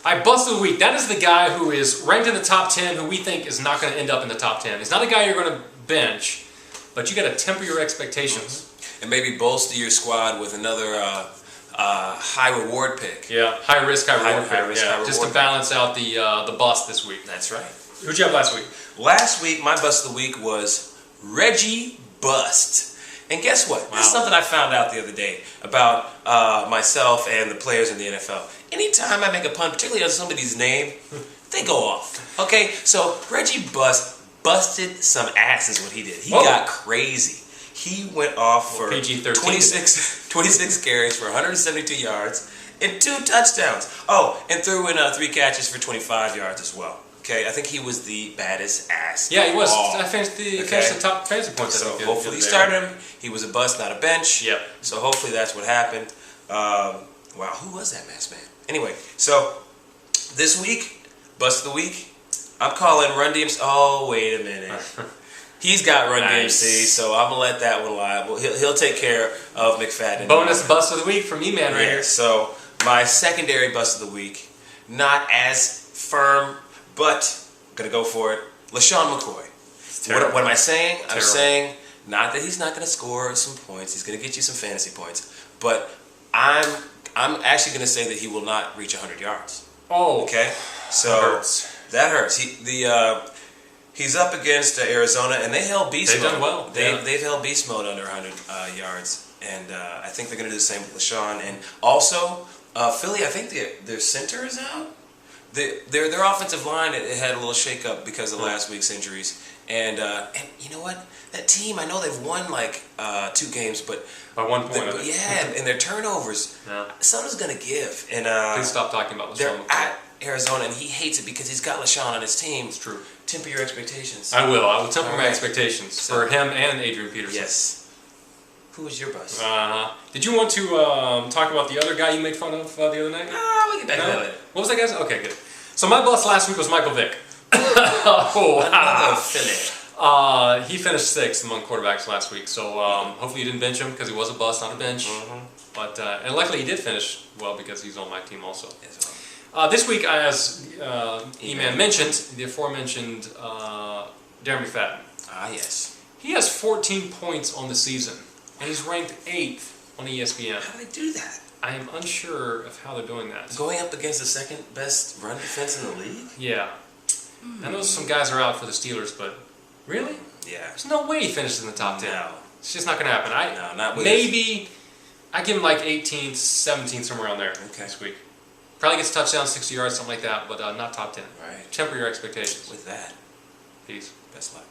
All right, bust of the week. That is the guy who is ranked in the top 10 who we think is not going to end up in the top 10. He's not a guy you're going to bench, but you got to temper your expectations. And maybe bolster your squad with another high reward pick. Yeah, high risk, high reward pick. High risk, high just to reward balance out the bust this week. That's right. Who'd you have last week? Last week, my bust of the week was Reggie Bust. And guess what? Wow. This is something I found out the other day about myself and the players in the NFL. Anytime I make a pun, particularly on somebody's name, they go off. Okay, so Reggie Bust busted some ass is what he did. He got crazy. He went off for PG-13 26 carries for 172 yards and 2 touchdowns. Oh, and threw in 3 catches for 25 yards as well. Okay, I think he was the baddest ass. Yeah, he was. I finished the top fantasy points. So hopefully you started him. He was a bust, not a bench. Yep. So hopefully that's what happened. Wow, who was that masked man? Anyway, so this week, bust of the week, I'm calling Run DMC. Oh, wait a minute. He's got Run DMC, so I'm going to let that one lie. Well, he'll take care of McFadden. Bonus bust of the week from E-Man right here. So my secondary bust of the week, not as firm, but I'm going to go for it. LaShawn McCoy. What am I saying? I'm saying not that he's not going to score some points. He's going to get you some fantasy points. But I'm actually going to say that he will not reach 100 yards. Oh. Okay? So that hurts. He's up against Arizona, and they held beast mode. They've done well. They've held beast mode under 100 yards. And I think they're going to do the same with LaShawn. And also, Philly, I think their center is out. Their offensive line, it had a little shakeup because of last week's injuries. And you know what? That team, I know they've won like 2 games, but by 1 point. And their turnovers, something's going to give. And please stop talking about LaShawn. They're at Arizona, and he hates it because he's got LaShawn on his team. It's true. Temper your expectations. I will temper my expectations for him and Adrian Peterson. Yes. Who was your bust? Did you want to talk about the other guy you made fun of the other night? We'll get back to that later. What was that guy's? Okay, good. So my bust last week was Michael Vick. Another Philly. He finished 6th among quarterbacks last week, so hopefully you didn't bench him because he was a bust, not a bench. But and luckily he did finish well because he's on my team also. This week, as E-Man mentioned, the aforementioned Darren McFadden. Yes. He has 14 points on the season, and he's ranked 8th on ESPN. How do they do that? I am unsure of how they're doing that. Going up against the second best run defense in the league? Yeah. I know some guys are out for the Steelers, but really? Yeah. There's no way he finishes in the top 10. No. It's just not going to happen. No, not with maybe I give him like 18th, 17th, somewhere around there this week. Probably gets a touchdown, 60 yards, something like that, but not top 10. Right. Temper your expectations. With that. Peace. Best luck.